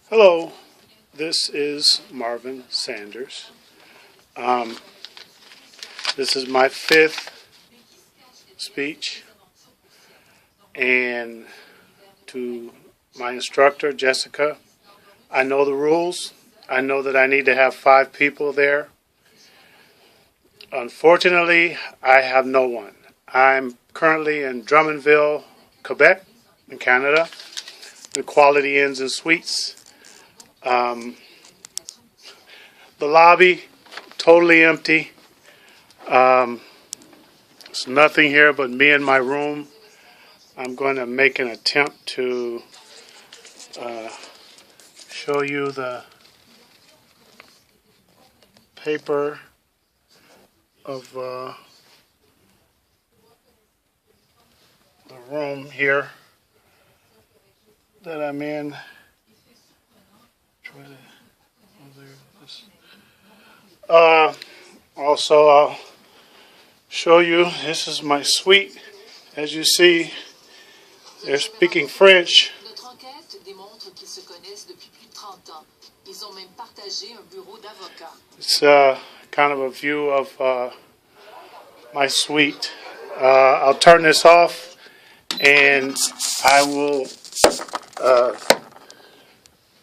Hello, this is Marvin Sanders. Um, this is my fifth speech, and to my instructor, Jessica, I know the rules. I know that I need to have 5 people there. Unfortunately, I have no one. I'm currently in Drummondville, Quebec, in Canada, the Quality Inns and Suites. The lobby, totally empty. There's nothing here but me in my room. I'm going to make an attempt to show you the paper of the room here that I'm in. Try to. Also, I'll show you. This is my suite. As you see, they're speaking French. It's kind of a view of my suite. I'll turn this off, and I will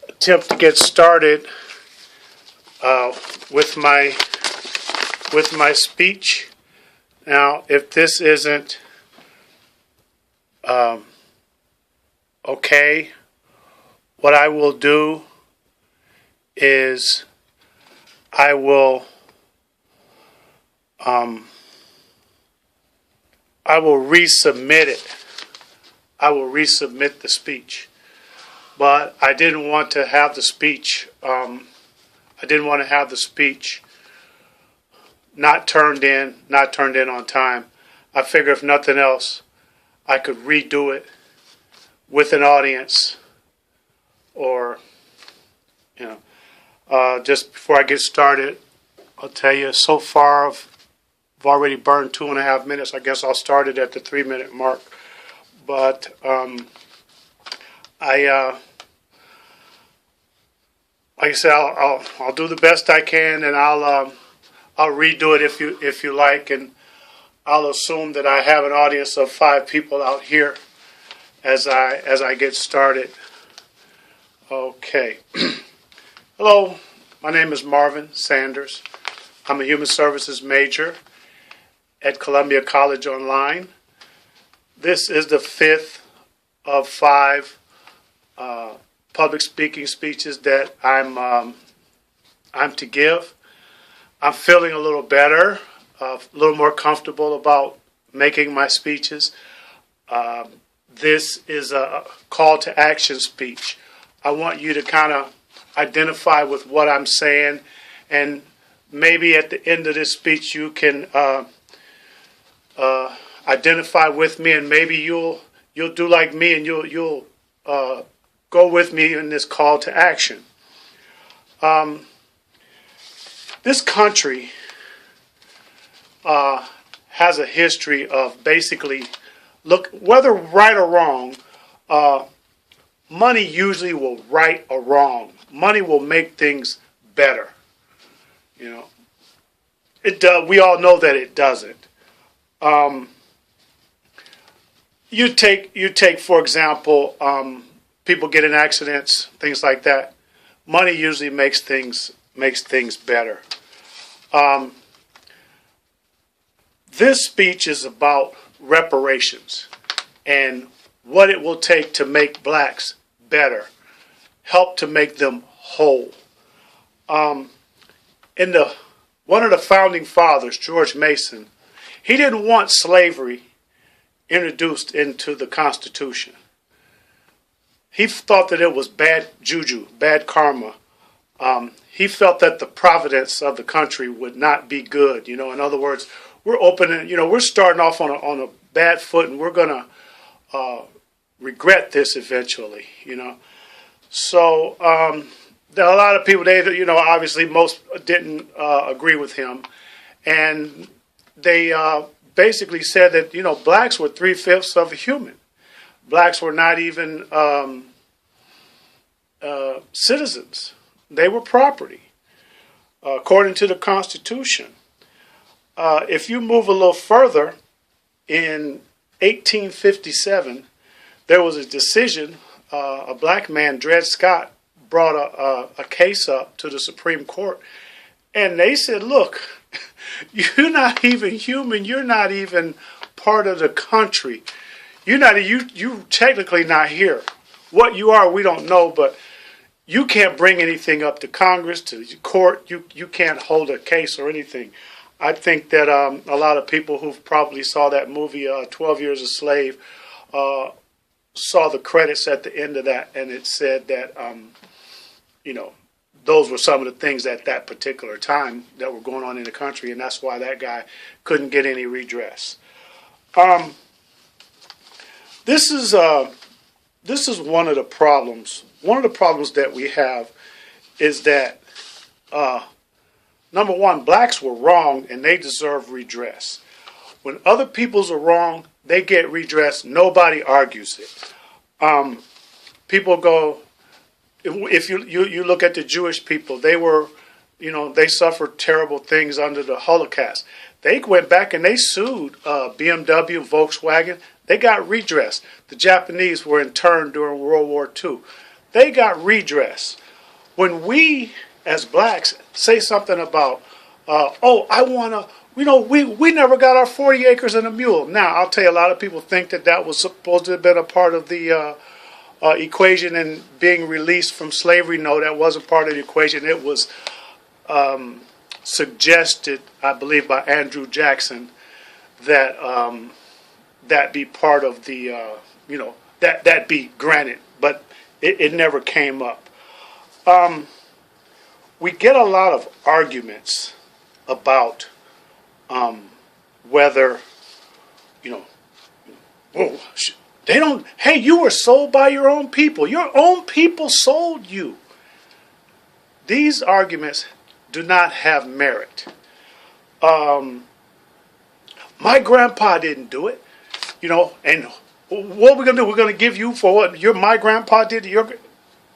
attempt to get started with my speech. Now, if this isn't okay, what I will do is I will resubmit it. I will resubmit the speech, but I didn't want to have the speech. I didn't want to have the speech not turned in on time. I figure if nothing else, I could redo it with an audience, or just before I get started, I'll tell you. So far, I've already burned 2.5 minutes. I guess I'll start it at the 3-minute mark. But like I said, I'll do the best I can, and I'll redo it if you like, and I'll assume that I have an audience of 5 people out here as I get started. Okay. Hello, my name is Marvin Sanders. I'm a human services major at Columbia College Online. This is the 5th of 5 public speaking speeches that I'm to give. I'm feeling a little better, a little more comfortable about making my speeches. This is a call to action speech. I want you to kind of identify with what I'm saying, and maybe at the end of this speech you can identify with me, and maybe you'll do like me, and you'll go with me in this call to action. This country has a history of basically, look, whether right or wrong, money usually will right a wrong. Money will make things better. It does. We all know that it doesn't. You take for example, people get in accidents, things like that. Money usually makes things better. This speech is about reparations and what it will take to make blacks better, help to make them whole. One of the founding fathers, George Mason, he didn't want slavery introduced into the Constitution. He thought that it was bad juju, bad karma. He felt that the providence of the country would not be good. In other words, we're opening, we're starting off on a bad foot, and we're going to regret this eventually. So there are a lot of people. Obviously most didn't agree with him, and they basically said that blacks were 3/5 of a human. Blacks were not even citizens. They were property, according to the Constitution. If you move a little further, in 1857, there was a decision. A black man, Dred Scott, brought a case up to the Supreme Court, and they said, "Look, you're not even human. You're not even part of the country. You technically not here. What you are, we don't know, but you can't bring anything up to Congress, to the court. You can't hold a case or anything." I think that a lot of people who probably saw that movie, 12 Years a Slave, saw the credits at the end of that, and it said that, those were some of the things at that particular time that were going on in the country, and that's why that guy couldn't get any redress. This is one of the problems. One of the problems that we have is that, number one, blacks were wrong and they deserve redress. When other peoples are wrong, they get redress. Nobody argues it. People go, if you look at the Jewish people, they were, they suffered terrible things under the Holocaust. They went back and they sued BMW, Volkswagen. They got redress. The Japanese were interned during World War II. They got redress. When we, as blacks, say something about, I want to, we never got our 40 acres and a mule. Now, I'll tell you, a lot of people think that was supposed to have been a part of the equation and being released from slavery. No, that wasn't part of the equation. It was suggested, I believe, by Andrew Jackson that that be part of the, that be granted, but it never came up. We get a lot of arguments about whether, they don't, hey, you were sold by your own people. Your own people sold you. These arguments do not have merit. My grandpa didn't do it, and what are we going to do? We're going to give you for what my grandpa did.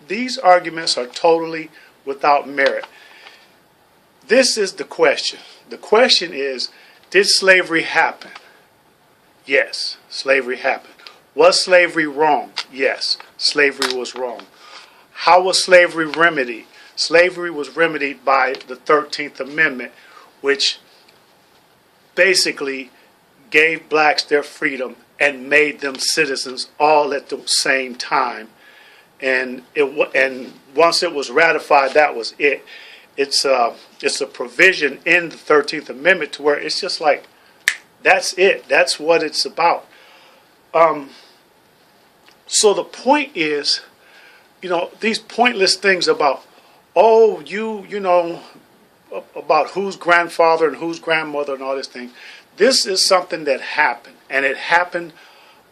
These arguments are totally without merit. This is the question. The question is, did slavery happen? Yes, slavery happened. Was slavery wrong? Yes, slavery was wrong. How was slavery remedied? Slavery was remedied by the 13th Amendment, which basically gave blacks their freedom and made them citizens all at the same time. And once it was ratified, that was it. It's a provision in the 13th Amendment to where it's just like, that's it. That's what it's about. So the point is, these pointless things about, about whose grandfather and whose grandmother and all this thing. This is something that happened, and it happened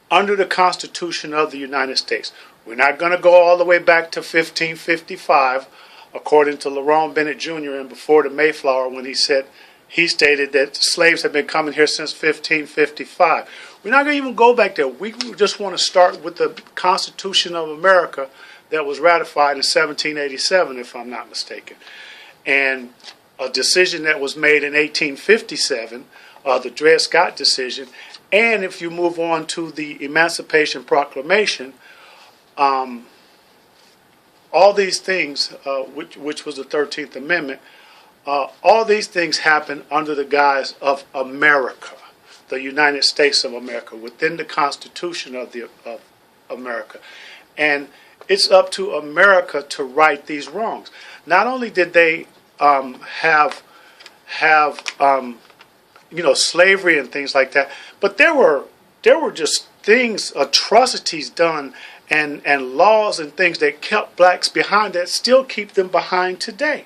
under the Constitution of the United States. We're not going to go all the way back to 1555, according to Lerone Bennett Jr. and Before the Mayflower, when he stated that slaves have been coming here since 1555. We're not going to even go back there. We just want to start with the Constitution of America that was ratified in 1787, if I'm not mistaken. And a decision that was made in 1857, the Dred Scott decision. And if you move on to the Emancipation Proclamation, all these things, which was the 13th Amendment, all these things happened under the guise of America, the United States of America, within the Constitution of America. And it's up to America to right these wrongs. Not only did they have slavery and things like that, but there were just things, atrocities done, and laws and things that kept blacks behind that still keep them behind today.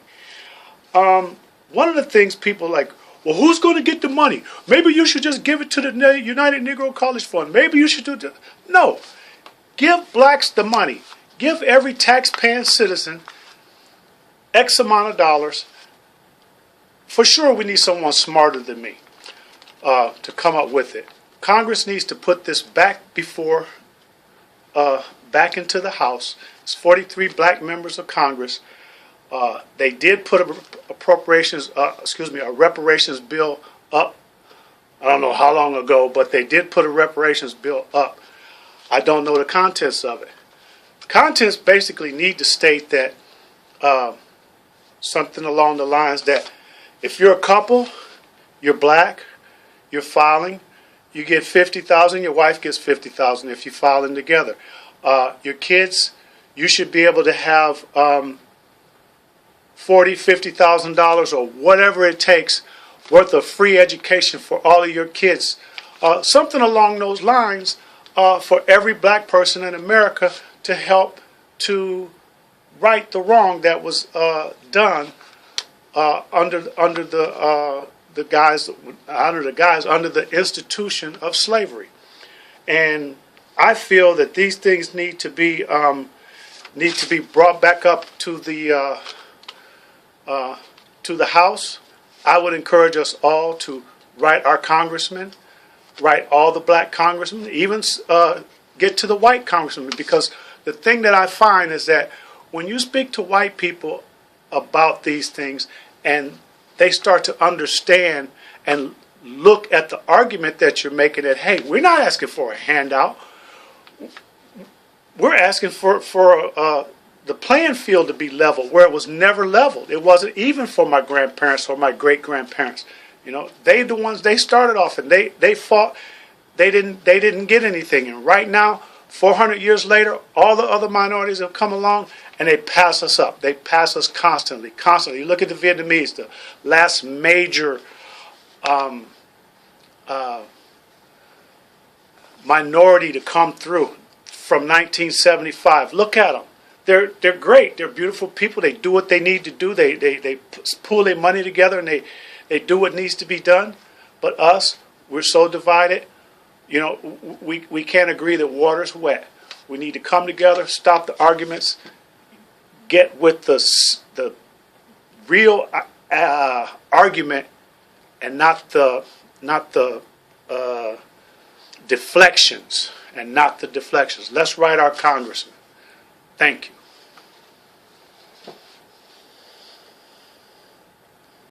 One of the things people like, well, who's going to get the money? Maybe you should just give it to the United Negro College Fund. Maybe you should do that. No. Give blacks the money. Give every tax-paying citizen X amount of dollars. For sure, we need someone smarter than me to come up with it. Congress needs to put this back into the House 43 black members of Congress. They did put a reparations bill up. I don't know how long ago, but they did put a reparations bill up. I don't know the contents of it. The contents basically need to state that something along the lines that if you're a couple, you're black, you're filing, you get $50,000, your wife gets $50,000 if you're filing together. Your kids, you should be able to have $50,000 or whatever it takes worth of free education for all of your kids. Something along those lines for every black person in America to help to right the wrong that was done under the guise under the institution of slavery. And I feel that these things need to be brought back up to the House. I would encourage us all to write our congressmen, write all the black congressmen, even get to the white congressmen, because the thing that I find is that when you speak to white people about these things and they start to understand and look at the argument that you're making, that, hey, we're not asking for a handout. We're asking for the playing field to be level where it was never leveled. It wasn't even for my grandparents or my great-grandparents. You know, they the ones, they started off and they fought. They didn't get anything. And right now, 400 years later, all the other minorities have come along and they pass us up. They pass us constantly. You look at the Vietnamese, the last major minority to come through from 1975. Look at them. They're great. They're beautiful people. They do what they need to do. They pool their money together and they do what needs to be done. But us, we're so divided. You know, we can't agree that water's wet. We need to come together, stop the arguments, get with the real argument, and not the deflections. Let's write our congressman. Thank you.